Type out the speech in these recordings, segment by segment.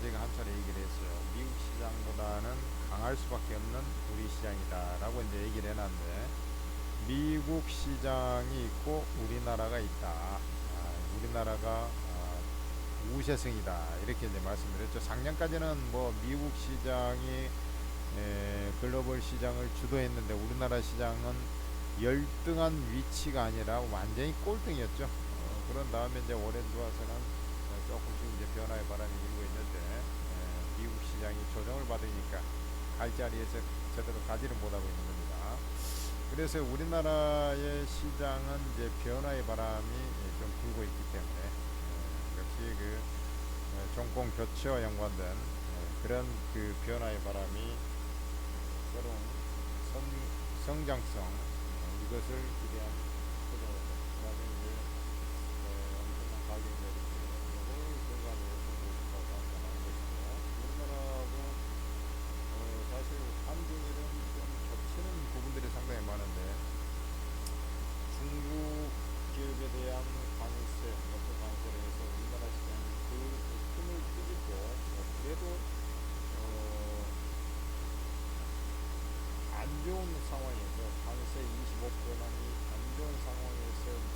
제가 한 차례 얘기를 했어요. 미국 시장보다는 강할 수밖에 없는 우리 시장이다라고 이제 얘기를 해놨는데, 미국 시장이 있고 우리나라가 있다. 우리나라가 우세성이다. 이렇게 이제 말씀드렸죠. 작년까지는 뭐 미국 시장이 글로벌 시장을 주도했는데 우리나라 시장은 열등한 위치가 아니라 완전히 꼴등이었죠. 그런 다음에 이제 올해 들어와서는 조금씩 이제 변화의 바람이 일고 있는데, 미국 시장이 조정을 받으니까 갈 자리에서 제대로 가지를 못하고 있는 겁니다. 그래서 우리나라의 시장은 이제 변화의 바람이 좀 불고 있기 때문에, 역시 그 정권 교체와 연관된 그런 그 변화의 바람이 새로운 성장성, 이것을 기대한 그런 그다음에 이제 엄청난 가격 내리고 이걸 공간을 보고 나타나는 것이고, 우리나라도 사실 한중일은 좀 겹치는 부분들이 상당히 많은데, 중국 기업에 대한 관세, 높은 관세를 해서 우리나라 시장이 그 틈을 뚫고, 그래도 안 좋은 상황에서 관세 25%만 안 좋은 상황에서도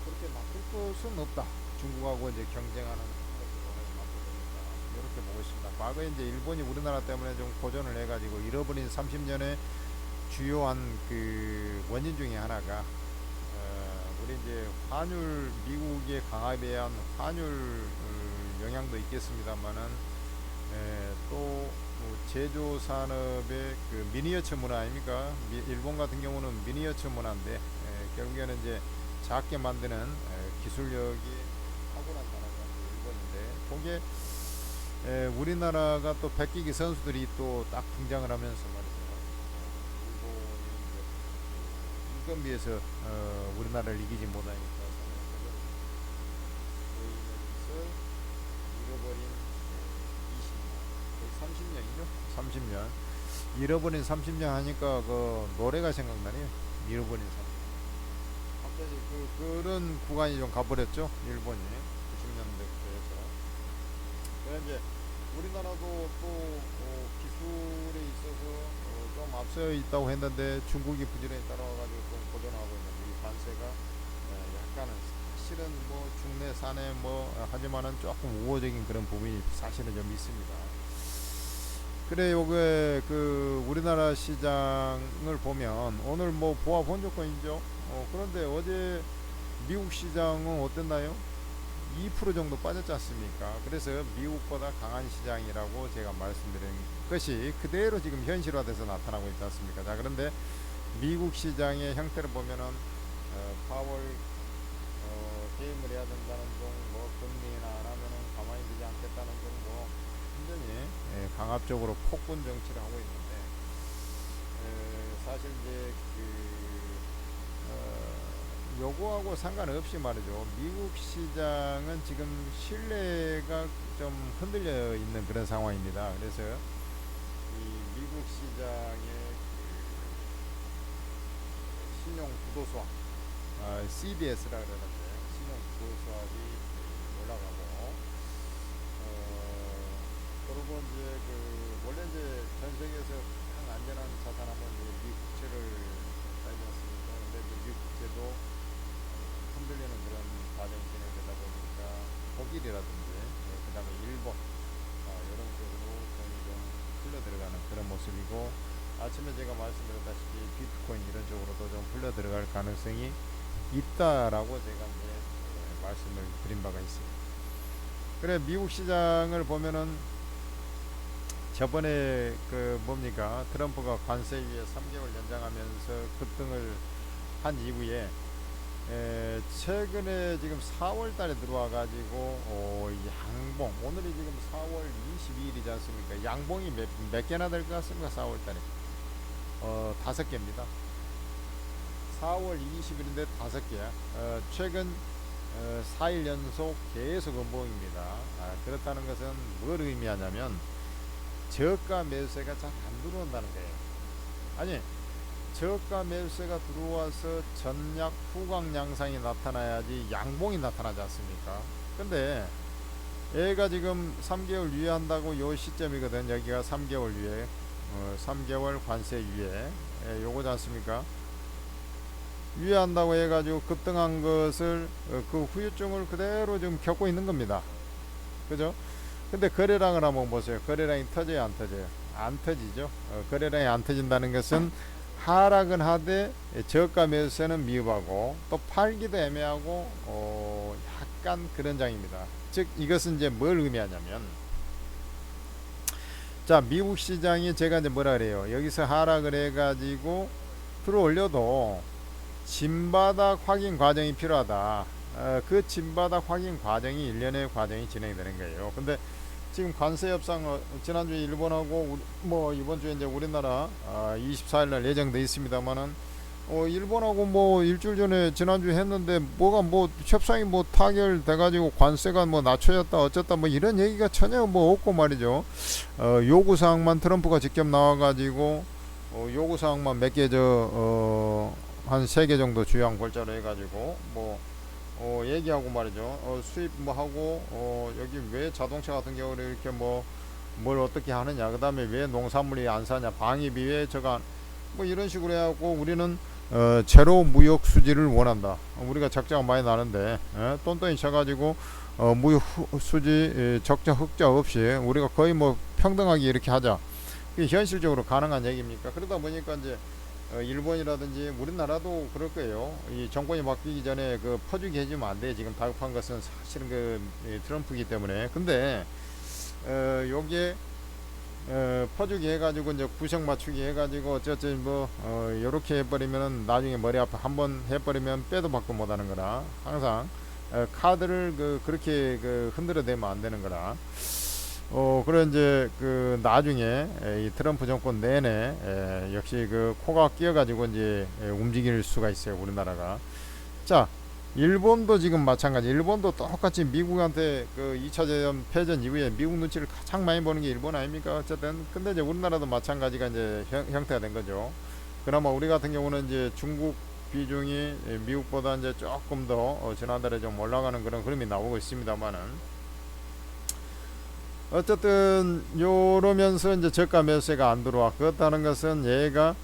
그렇게 나쁠 것은 없다. 중국하고 이제 경쟁하는 것으로 만들어진다. 이렇게 보고 있습니다. 과거에 이제 일본이 우리나라 때문에 좀 고전을 해가지고 잃어버린 30년의 주요한 그 원인 중에 하나가 우리 이제 환율, 미국의 강압에 의한 환율 영향도 있겠습니다만은, 또 제조 산업의 그 미니어처 문화 아닙니까? 일본 같은 경우는 미니어처 문화인데, 결국에는 이제 작게 만드는 기술력이 탁월한 나라가 일본인데, 거기에 우리나라가 또 백기기 선수들이 또 딱 등장을 하면서 말이죠. 일본이 인건비에서 우리나라를 이기지 못하니까 보이면서 잃어버린 20년, 거의 30년이죠. 30년. 잃어버린 30년 하니까 그 노래가 생각나네요. 잃어버린 30년. 갑자기 그런 구간이 좀 가버렸죠. 일본이 90년대부터 해서. 그래 이제 우리나라도 또 기술에 있어서 좀 앞서 있다고 했는데 중국이 부지런히 따라와가지고 좀 고전하고 있는데, 이 관세가 약간은 사실은 뭐 중내 산에 뭐 하지만은 조금 우호적인 그런 부분이 사실은 좀 있습니다. 그래 요게 그 우리나라 시장을 보면 오늘 뭐 보합 혼조권이죠. 그런데 어제 미국 시장은 어땠나요? 2% 정도 빠졌지 않습니까? 그래서 미국보다 강한 시장이라고 제가 말씀드린 것이 그대로 지금 현실화돼서 나타나고 있지 않습니까? 자, 그런데 미국 시장의 형태를 보면은 파월 개임을 해야 된다는 등, 뭐 금리나 안 하면은 가만히 두지 않겠다는 등, 뭐 완전히 강압적으로 폭군 정치를 하고 있는데, 사실 이제 요거하고 상관없이 말이죠. 미국 시장은 지금 신뢰가 좀 흔들려 있는 그런 상황입니다. 그래서 이 미국 시장의 그 신용 부도 수합, CDS라 그러는데, 신용 부도 수합이 올라가고, 그리고 이제 원래 이제 전 세계에서 가장 안전한 자산하면 이제 미 국채를 따지 않습니까? 근데 이제 미 국채도 흔들리는 그런 과정이 진행되다 보니까 독일이라든지, 그 다음에 일본, 이런 쪽으로 돈이 좀 흘러 들어가는 그런 모습이고, 아침에 제가 말씀드렸다시피 비트코인 이런 쪽으로도 좀 흘러 들어갈 가능성이 있다라고 제가 이제 말씀을 드린 바가 있습니다. 그래 미국 시장을 보면은 저번에 그 뭡니까 트럼프가 관세위에 3개월 연장하면서 급등을 한 이후에 최근에 지금 4월 달에 들어와 가지고 양봉, 오늘이 지금 4월 22일이지 않습니까? 양봉이 몇 개나 될 것 같습니까? 4월 달에 5개입니다. 4월 20일인데 5개야. 최근 4일 연속 계속 음봉입니다. 그렇다는 것은 뭘 의미하냐면 저가 매수세가 잘 안 들어온다는 거예요. 아니, 저가 매수세가 들어와서 전략 후광 양상이 나타나야지 양봉이 나타나지 않습니까? 근데 얘가 지금 3개월 유예한다고 요 시점이거든. 여기가 3개월 유예, 3개월 관세 유예, 요거지 않습니까? 유예한다고 해가지고 급등한 것을 그 후유증을 그대로 지금 겪고 있는 겁니다. 그죠? 근데 거래량을 한번 보세요. 거래량이 터져요, 안 터져요? 안 터지죠. 거래량이 안 터진다는 것은 하락은 하되 저가 매수세는 미흡하고 또 팔기도 애매하고 약간 그런 장입니다. 즉 이것은 이제 뭘 의미하냐면, 자, 미국 시장이 제가 이제 뭐라 그래요? 여기서 하락을 해가지고 들어올려도 진바닥 확인 과정이 필요하다. 그 진바닥 확인 과정이 일련의 과정이 진행이 되는 거예요. 근데 지금 관세 협상 지난주에 일본하고 뭐 이번 주에 이제 우리나라 24일 날 예정돼 있습니다만은 일본하고 뭐 일주일 전에 지난주에 했는데 뭐가 뭐 협상이 뭐 타결돼 가지고 관세가 뭐 낮춰졌다 어쨌다 뭐 이런 얘기가 전혀 뭐 없고 말이죠. 요구 사항만 트럼프가 직접 나와 가지고 요구 사항만 몇 개 한 3개 정도 주요한 골자로 해 가지고 뭐 얘기하고 말이죠. 수입 뭐 하고 여기 왜 자동차 같은 경우는 이렇게 뭐 뭘 어떻게 하느냐, 그 다음에 왜 농산물이 안 사냐, 방위비 왜 저가 뭐 이런 식으로 해갖고 우리는 제로 무역 수지를 원한다. 우리가 적자가 많이 나는데 똔똔이 쳐가지고 무역 수지 적자 흑자 없이 우리가 거의 뭐 평등하게 이렇게 하자. 그게 현실적으로 가능한 얘기입니까? 그러다 보니까 이제 일본이라든지 우리나라도 그럴 거예요. 이 정권이 바뀌기 전에 그 퍼주기 해주면 안 돼. 지금 다급한 것은 사실은 그 트럼프이기 때문에. 근데 요게 퍼주기 해가지고 이제 구색 맞추기 해가지고 어쨌든 뭐 요렇게 해버리면은 나중에 머리 아파 한번 해버리면 빼도 박도 못하는 거라. 항상 카드를 그렇게 흔들어 대면 안 되는 거라. 그래 이제 그 나중에 이 트럼프 정권 내내 역시 그 코가 끼어가지고 이제 움직일 수가 있어요, 우리나라가. 자, 일본도 지금 마찬가지. 일본도 똑같이 미국한테 그 2차 대전 패전 이후에 미국 눈치를 가장 많이 보는 게 일본 아닙니까? 어쨌든 근데 이제 우리나라도 마찬가지가 이제 형태가 된 거죠. 그나마 우리 같은 경우는 이제 중국 비중이 미국보다 이제 조금 더 지난달에 좀 올라가는 그런 흐름이 나오고 있습니다만은, 어쨌든 요러면서 이제 저가 매수세가 안 들어와. 그렇다는 것은 얘가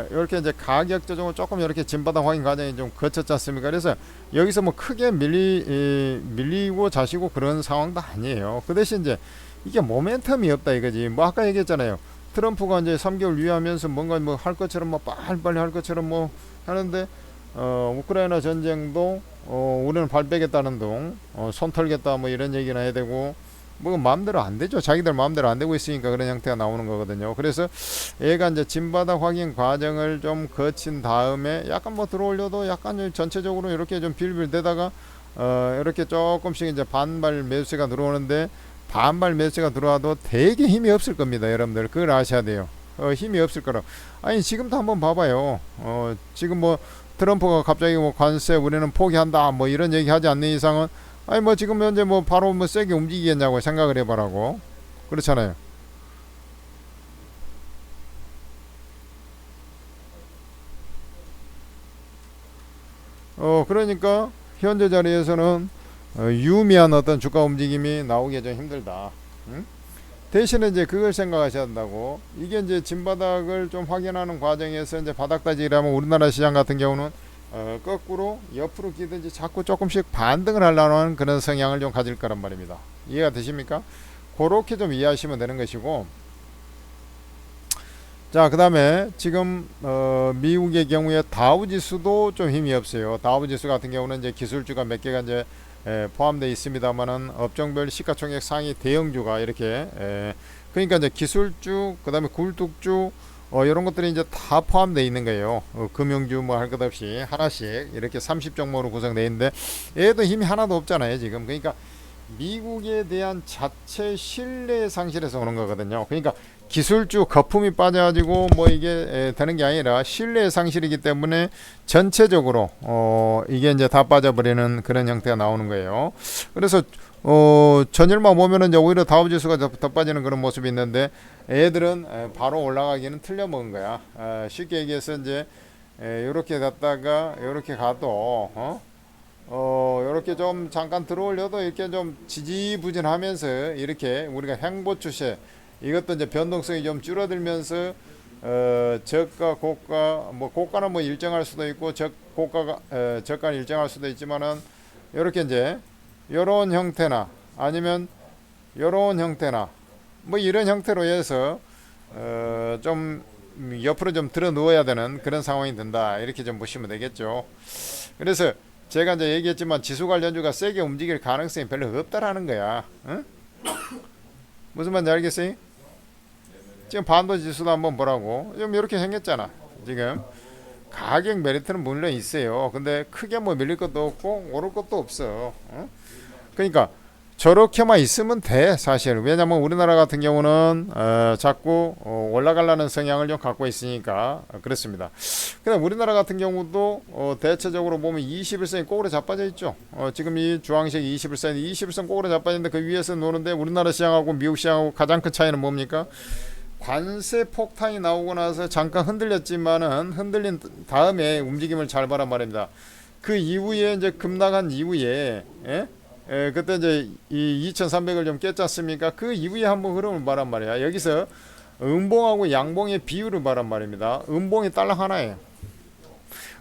이렇게 이제 가격 조정을 조금 이렇게 진바닥 확인 과정이 좀 거쳤지 않습니까? 그래서 여기서 뭐 크게 밀리고 자시고 그런 상황도 아니에요. 그 대신 이제 이게 모멘텀이 없다 이거지. 뭐 아까 얘기했잖아요. 트럼프가 이제 3개월 유예하면서 뭔가 뭐 할 것처럼 뭐 빨리빨리 할 것처럼 뭐 하는데 우크라이나 전쟁도 우리는 발 빼겠다는 둥 손 털겠다 뭐 이런 얘기나 해야 되고, 뭐 마음대로 안 되죠. 자기들 마음대로 안 되고 있으니까 그런 형태가 나오는 거거든요. 그래서 얘가 이제 진바닥 확인 과정을 좀 거친 다음에 약간 뭐 들어올려도 약간 전체적으로 이렇게 좀 빌빌대다가 이렇게 조금씩 이제 반발 매수세가 들어오는데, 반발 매수세가 들어와도 되게 힘이 없을 겁니다. 여러분들 그걸 아셔야 돼요. 힘이 없을 거라. 아니 지금도 한번 봐봐요. 지금 뭐 트럼프가 갑자기 뭐 관세 우리는 포기한다 뭐 이런 얘기 하지 않는 이상은, 아니 뭐 지금 현재 뭐 바로 뭐 세게 움직이겠냐고 생각을 해봐라고. 그렇잖아요. 그러니까 현재 자리에서는 유미한 어떤 주가 움직임이 나오기 좀 힘들다. 응? 대신에 이제 그걸 생각하셔야 한다고. 이게 이제 진바닥을 좀 확인하는 과정에서 이제 바닥다지라면 우리나라 시장 같은 경우는 거꾸로 옆으로 기든지 자꾸 조금씩 반등을 하려는 그런 성향을 좀 가질 거란 말입니다. 이해가 되십니까? 그렇게 좀 이해하시면 되는 것이고, 자, 그 다음에 지금 미국의 경우에 다우지수도 좀 힘이 없어요. 다우지수 같은 경우는 이제 기술주가 몇 개가 이제 포함되어 있습니다만은 업종별 시가총액 상위 대형주가 이렇게 그러니까 이제 기술주, 그 다음에 굴뚝주 이런 것들이 이제 다 포함되어 있는 거예요. 금융주 뭐 할 것 없이 하나씩 이렇게 30종목으로 구성되어 있는데 얘도 힘이 하나도 없잖아요 지금. 그러니까 미국에 대한 자체 신뢰 상실에서 오는 거거든요. 그러니까 기술주 거품이 빠져가지고 뭐 이게 되는 게 아니라 신뢰 상실이기 때문에 전체적으로 이게 이제 다 빠져버리는 그런 형태가 나오는 거예요. 그래서 전일만 보면은 이제 오히려 다우지수가 더 빠지는 그런 모습이 있는데, 애들은 바로 올라가기는 틀려먹은 거야. 쉽게 얘기해서 이제 이렇게 갔다가 이렇게 가도 이렇게 좀 잠깐 들어올려도 이렇게 좀 지지부진하면서 이렇게 우리가 행보 추세 이것도 이제 변동성이 좀 줄어들면서 저가 고가 뭐 고가는 뭐 일정할 수도 있고 고가가 저가는 일정할 수도 있지만은 이렇게 이제 요런 형태나 아니면 요런 형태나 뭐 이런 형태로 해서 좀 옆으로 좀 들어 누워야 되는 그런 상황이 된다 이렇게 좀 보시면 되겠죠. 그래서 제가 이제 얘기했지만 지수 관련주가 세게 움직일 가능성이 별로 없다라는 거야. 응? 무슨 말인지 알겠어요? 지금 반도체 지수도 한번 보라고. 좀 이렇게 생겼잖아. 지금 가격 메리트는 물론 있어요. 근데 크게 뭐 밀릴 것도 없고 오를 것도 없어. 응? 그러니까 저렇게만 있으면 돼 사실. 왜냐면 우리나라 같은 경우는 자꾸 올라가려는 성향을 좀 갖고 있으니까 그렇습니다. 근데 우리나라 같은 경우도 대체적으로 보면 21선이 꼬그려 자빠져 있죠. 지금 이 주황색 21선 꼬그려 자빠져 있는데 그 위에서 노는데 우리나라 시장하고 미국 시장하고 가장 큰 차이는 뭡니까? 관세 폭탄이 나오고 나서 잠깐 흔들렸지만은 흔들린 다음에 움직임을 잘 봐란 말입니다. 그 이후에 이제 급락한 이후에 그때 이제 이 2300을 좀 깼지 않습니까? 그 이후에 한번 흐름을 말한 말이야. 여기서 음봉하고 양봉의 비율을 말한 말입니다. 음봉이 달러 하나예요.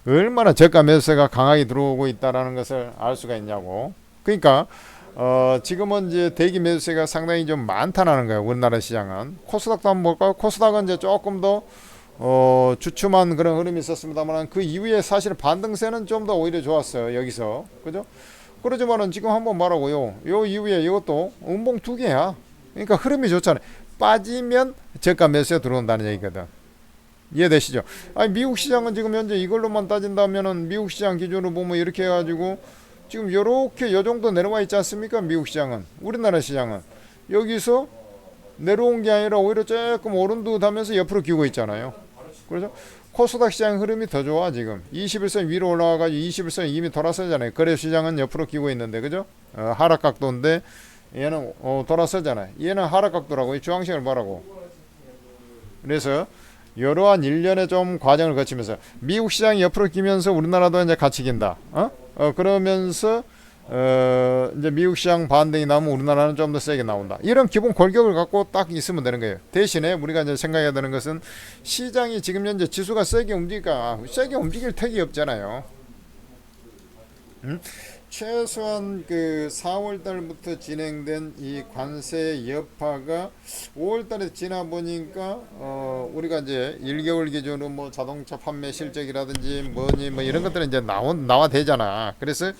얼마나 저가 매수세가 강하게 들어오고 있다라는 것을 알 수가 있냐고. 그러니까 지금은 이제 대기 매수세가 상당히 좀 많다라는 거예요. 우리나라 시장은. 코스닥도 한번 볼까요? 코스닥은 이제 조금 더 주춤한 그런 흐름이 있었습니다만 그 이후에 사실 반등세는 좀 더 오히려 좋았어요. 여기서. 그죠? 그러지만은 지금 한번 말하고요. 요 이후에 이것도 음봉 두 개야. 그러니까 흐름이 좋잖아요. 빠지면 저가 매수에 들어온다는 얘기거든. 이해되시죠? 아니 미국 시장은 지금 현재 이걸로만 따진다면은 미국 시장 기준으로 보면 이렇게 해가지고 지금 요렇게 요 정도 내려와 있지 않습니까? 미국 시장은. 우리나라 시장은 여기서 내려온 게 아니라 오히려 조금 오른듯하면서 옆으로 기고 있잖아요. 그래서 코스닥 시장 흐름이 더 좋아 지금. 21선 위로 올라와가지고 21선 이미 돌아서잖아요. 거래 시장은 옆으로 기고 있는데 그죠? 하락 각도인데 얘는 돌아서잖아요. 얘는 하락 각도라고 이 주황색을 봐라고. 그래서 이러한 일련의 좀 과정을 거치면서 미국 시장이 옆으로 기면서 우리나라도 이제 같이 긴다. 그러면서 이제 미국 시장 반등이 나면 우리나라는 좀 더 세게 나온다. 이런 기본 골격을 갖고 딱 있으면 되는 거예요. 대신에 우리가 이제 생각해야 되는 것은 시장이 지금 현재 지수가 세게 움직일까? 세게 움직일 택이 없잖아요. 최소한 그 4월 달부터 진행된 이 관세 여파가 5월 달에 지나 보니까 우리가 이제 1개월 기준으로 뭐 자동차 판매 실적이라든지 뭐니 뭐 이런 것들은 이제 나와 되잖아. 그래서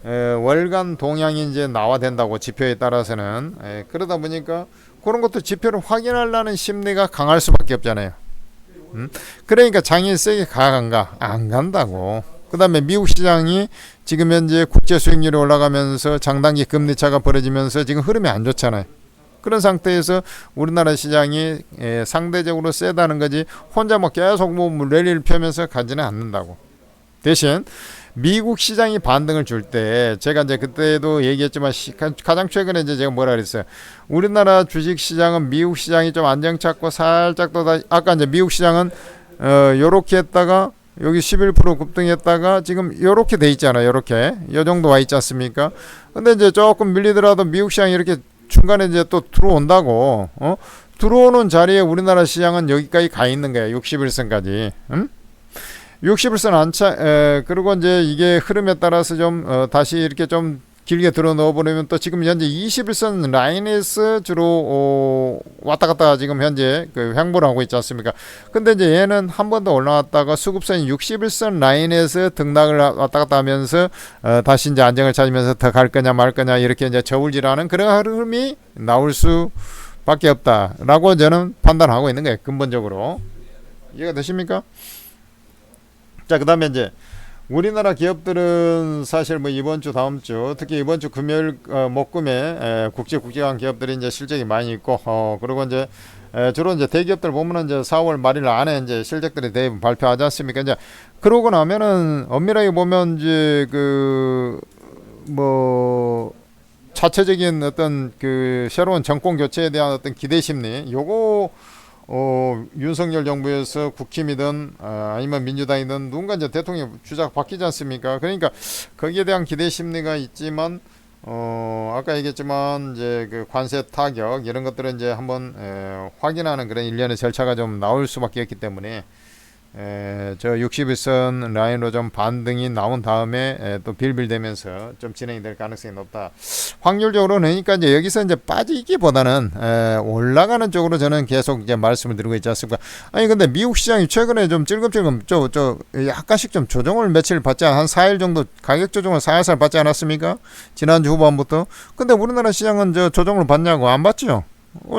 월간 동향이 이제 나와 된다고 지표에 따라서는 그러다 보니까 그런 것도 지표를 확인하려는 심리가 강할 수밖에 없잖아요. 그러니까 장이 세게 가간가 안 간다고. 그 다음에 미국 시장이 지금 현재 국제 수익률이 올라가면서 장단기 금리 차가 벌어지면서 지금 흐름이 안 좋잖아요. 그런 상태에서 우리나라 시장이 상대적으로 세다는 거지 혼자 뭐 계속 뭐 랠리를 펴면서 가지는 않는다고. 대신 미국 시장이 반등을 줄 때 제가 이제 그때도 얘기했지만 가장 최근에 이제 제가 뭐라 그랬어요. 우리나라 주식 시장은 미국 시장이 좀 안정 찾고 살짝 또 다시 아까 이제 미국 시장은 요렇게 했다가 여기 11% 급등했다가 지금 요렇게 돼 있잖아요. 요렇게 요 정도 와 있지 않습니까? 근데 이제 조금 밀리더라도 미국 시장이 이렇게 중간에 이제 또 들어온다고 들어오는 자리에 우리나라 시장은 여기까지 가 있는 거예요. 61선까지. 60일선 안차 그리고 이제 이게 흐름에 따라서 좀 다시 이렇게 좀 길게 들어 넣어 버리면 또 지금 현재 21선 라인에서 주로 왔다 갔다 지금 현재 그 횡보를 하고 있지 않습니까? 근데 이제 얘는 한 번 더 올라왔다가 수급선 61선 라인에서 등락을 왔다 갔다 하면서 다시 이제 안정을 찾으면서 더 갈 거냐 말 거냐 이렇게 이제 저울질하는 그런 흐름이 나올 수밖에 없다라고 저는 판단하고 있는 거예요. 근본적으로. 이해가 되십니까? 자, 그 다음에 이제 우리나라 기업들은 사실 뭐 이번 주 다음 주 특히 이번 주 금요일 목금에 국제관 기업들이 이제 실적이 많이 있고 그리고 이제 주로 이제 대기업들 보면은 이제 4월 말일 안에 이제 실적들이 대부분 발표하지 않습니까? 이제 그러고 나면은 엄밀하게 보면 이제 그 뭐 자체적인 어떤 그 새로운 정권 교체에 대한 어떤 기대 심리 요거 윤석열 정부에서 국힘이든 아니면 민주당이든 누군가 이제 대통령 주자가 바뀌지 않습니까? 그러니까 거기에 대한 기대 심리가 있지만 아까 얘기했지만 이제 그 관세 타격 이런 것들은 이제 한번 확인하는 그런 일련의 절차가 좀 나올 수밖에 없기 때문에 저 61선 라인으로 좀 반등이 나온 다음에 또 빌빌대면서 좀 진행이 될 가능성이 높다. 확률적으로는 그러니까 이제 여기서 이제 빠지기보다는 올라가는 쪽으로 저는 계속 이제 말씀을 드리고 있지 않습니까? 아니 근데 미국 시장이 최근에 좀 찔끔찔끔 저 약간씩 좀 조정을 며칠 받지 한 4일 정도 가격 조정을 살살 받지 않았습니까? 지난주 후반부터. 근데 우리나라 시장은 저 조정을 받냐고 안 받죠?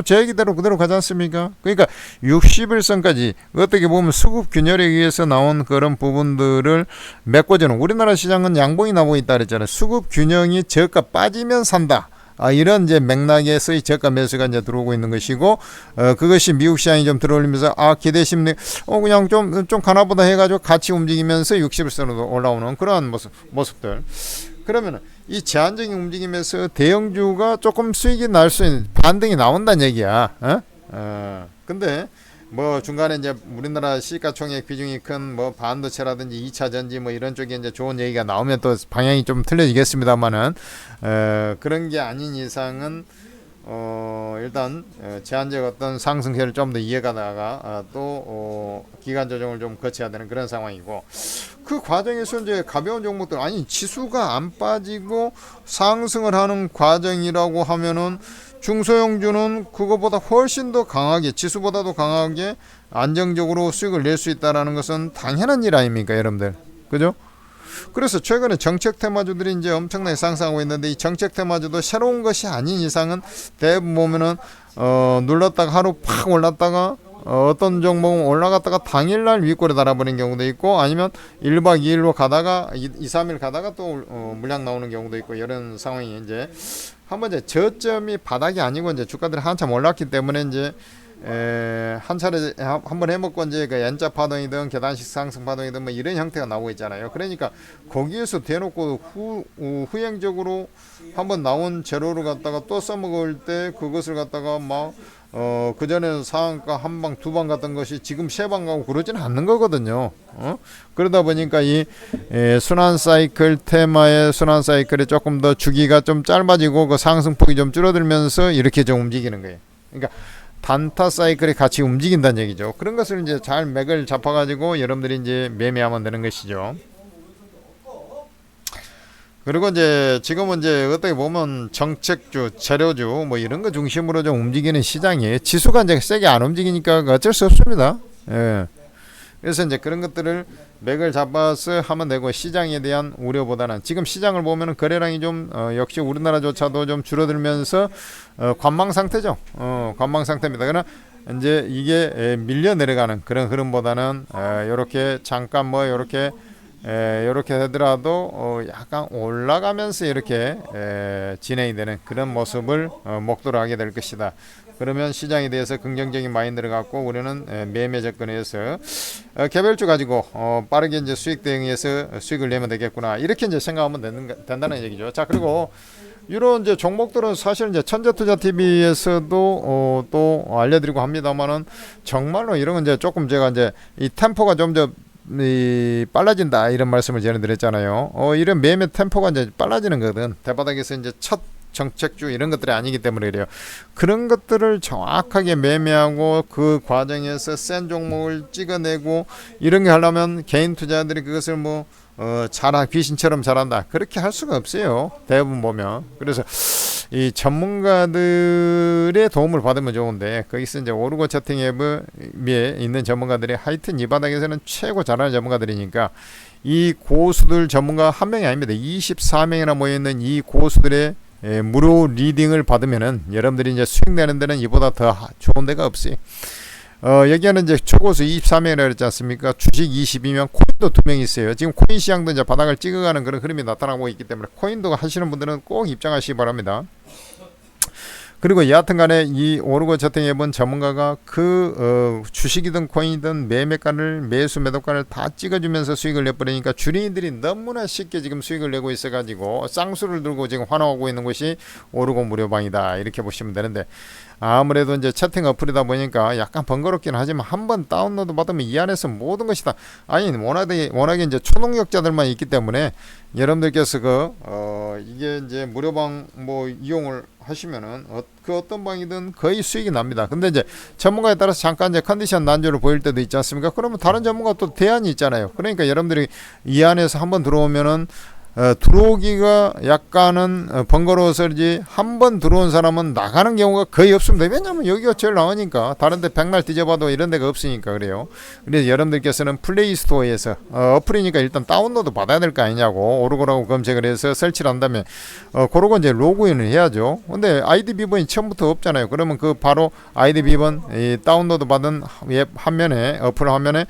제 얘기대로 그대로 가지 않습니까? 그러니까 61선까지 어떻게 보면 수급 균열에 의해서 나온 그런 부분들을 메꿔주는 우리나라 시장은 양봉이 나오고 있다 그랬잖아요. 수급 균형이 저가 빠지면 산다. 이런 이제 맥락에서의 저가 매수가 이제 들어오고 있는 것이고, 그것이 미국 시장이 좀 들어올리면서, 기대 심리, 그냥 좀 가나보다 해가지고 같이 움직이면서 60일선으로 올라오는 그러한 모습들. 그러면은 이 제한적인 움직임에서 대형주가 조금 수익이 날 수 있는 반등이 나온다는 얘기야. 근데 뭐 중간에 이제 우리나라 시가총액 비중이 큰 뭐 반도체라든지 2차 전지 뭐 이런 쪽에 이제 좋은 얘기가 나오면 또 방향이 좀 틀려지겠습니다만은 그런 게 아닌 이상은 일단 제한적 어떤 상승세를 좀 더 이어가다가 또 기간 조정을 좀 거쳐야 되는 그런 상황이고, 그 과정에서 이제 가벼운 종목들 아니 지수가 안 빠지고 상승을 하는 과정이라고 하면은 중소형주는 그거보다 훨씬 더 강하게 지수보다도 강하게 안정적으로 수익을 낼 수 있다라는 것은 당연한 일 아닙니까, 여러분들? 그죠? 그래서 최근에 정책 테마주들이 이제 엄청나게 상승하고 있는데, 이 정책 테마주도 새로운 것이 아닌 이상은 대부분 보면은 눌렀다가 하루 팍 올랐다가 어떤 종목은 올라갔다가 당일날 윗골에 달아버리는 경우도 있고, 아니면 1박 2일로 가다가 2, 3일 가다가 또 물량 나오는 경우도 있고, 이런 상황이 이제 한번 이제 저점이 바닥이 아니고 이제 주가들이 한참 올랐기 때문에 이제 한 차례 한번 해먹고 이제 그 N자 파동이든 계단식 상승 파동이든 뭐 이런 형태가 나오고 있잖아요. 그러니까 거기에서 대놓고 후행적으로 한번 나온 재료를 갖다가 또 써먹을 때 그것을 갖다가 막 그 전에는 상한가 한 방 두 방 갔던 것이 지금 세 방 가고 그러지는 않는 거거든요. 그러다 보니까 이 순환 사이클 테마의 순환 사이클이 조금 더 주기가 좀 짧아지고 그 상승폭이 좀 줄어들면서 이렇게 좀 움직이는 거예요. 그러니까 단타 사이클이 같이 움직인다는 얘기죠. 그런 것을 이제 잘 맥을 잡아가지고 여러분들이 이제 매매하면 되는 것이죠. 그리고 이제 지금은 이제 어떻게 보면 정책주, 재료주 뭐 이런 거 중심으로 좀 움직이는 시장이에요. 지수가 이제 세게 안 움직이니까 어쩔 수 없습니다. 예. 그래서 이제 그런 것들을 맥을 잡아서 하면 되고, 시장에 대한 우려보다는 지금 시장을 보면은 거래량이 좀 역시 우리나라조차도 좀 줄어들면서 관망 상태죠. 관망 상태입니다. 그러나 이제 이게 밀려 내려가는 그런 흐름보다는 요렇게 잠깐 뭐 요렇게 되더라도 약간 올라가면서 이렇게 진행이 되는 그런 모습을 목도를 하게 될 것이다. 그러면 시장에 대해서 긍정적인 마인드를 갖고 우리는 매매 접근해서 개별주 가지고 빠르게 이제 수익 대응해서 수익을 내면 되겠구나, 이렇게 이제 생각하면 된다는 얘기죠. 자, 그리고 이런 이제 종목들은 사실 이제 천재투자TV에서도 또 알려드리고 합니다만은, 정말로 이런 건 이제 조금 제가 이제 이 템포가 좀 더 빨라진다 이런 말씀을 전해드렸잖아요. 이런 매매 템포가 이제 빨라지는 거거든. 대바닥에서 이제 첫 정책주 이런 것들이 아니기 때문에 그래요. 그런 것들을 정확하게 매매하고 그 과정에서 센 종목을 찍어내고 이런 게 하려면 개인 투자자들이 그것을 뭐 귀신처럼 잘한다 그렇게 할 수가 없어요, 대부분 보면. 그래서 이 전문가들의 도움을 받으면 좋은데, 거기서 이제 오르고 채팅 앱에 있는 전문가들이 하여튼 이 바닥에서는 최고 잘하는 전문가들이니까, 이 고수들 전문가 한 명이 아닙니다. 24명이나 모여있는 이 고수들의 무료 리딩을 받으면은 여러분들이 이제 수익 내는 데는 이보다 더 좋은 데가 없어요. 여기는 이제 초고수 24명이라 그랬지 않습니까? 주식 22명, 코인도 2명 있어요. 지금 코인 시장도 이제 바닥을 찍어가는 그런 흐름이 나타나고 있기 때문에 코인도 하시는 분들은 꼭 입장하시기 바랍니다. 그리고 여하튼 간에 이 오르고 저탱 앱은 전문가가 그 주식이든 코인이든 매매가를 매수 매도가를 다 찍어주면서 수익을 내버리니까 주린이들이 너무나 쉽게 지금 수익을 내고 있어가지고 쌍수를 들고 지금 환호하고 있는 것이 오르고 무료방이다, 이렇게 보시면 되는데, 아무래도 이제 채팅 어플이다 보니까 약간 번거롭긴 하지만 한번 다운로드 받으면 이 안에서 모든 것이 다, 아니 워낙에 이제 초능력자들만 있기 때문에 여러분들께서 이게 이제 무료방 뭐 이용을 하시면은 그 어떤 방이든 거의 수익이 납니다. 근데 이제 전문가에 따라서 잠깐 이제 컨디션 난조를 보일 때도 있지 않습니까? 그러면 다른 전문가 또 대안이 있잖아요. 그러니까 여러분들이 이 안에서 한번 들어오면은 들어오기가 약간은 번거로워서지 한 번 들어온 사람은 나가는 경우가 거의 없습니다. 왜냐하면 여기가 제일 나으니까. 다른 데 백날 뒤져봐도 이런 데가 없으니까 그래요. 그래서 여러분들께서는 플레이스토어에서 어플이니까 일단 다운로드 받아야 될 거 아니냐고 오르고라고 검색을 해서 설치를 한 다음에 그러고 이제 로그인을 해야죠. 근데 아이디 비번이 처음부터 없잖아요. 그러면 그 바로 아이디 비번 다운로드 받은 웹 화면에 어플 화면에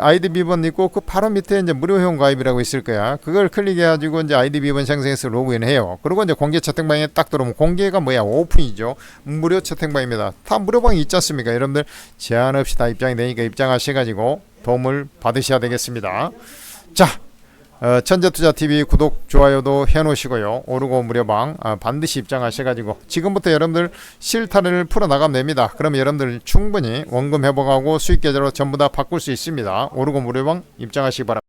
아이디 비번 있고 그 바로 밑에 이제 무료 회원 가입이라고 있을 거야. 그걸 클릭해가지고 이제 아이디 비번 생성해서 로그인해요. 그리고 이제 공개 채팅방에 딱 들어오면 공개가 뭐야? 오픈이죠. 무료 채팅방입니다. 다 무료방이 있지 않습니까? 여러분들 제한 없이 다 입장이 되니까 입장하셔가지고 도움을 받으셔야 되겠습니다. 자. 천재투자TV 구독, 좋아요도 해놓으시고요. 오르고 무료방 반드시 입장하셔가지고 지금부터 여러분들 실타래를 풀어나가면 됩니다. 그럼 여러분들 충분히 원금 회복하고 수익 계좌로 전부 다 바꿀 수 있습니다. 오르고 무료방 입장하시기 바랍니다.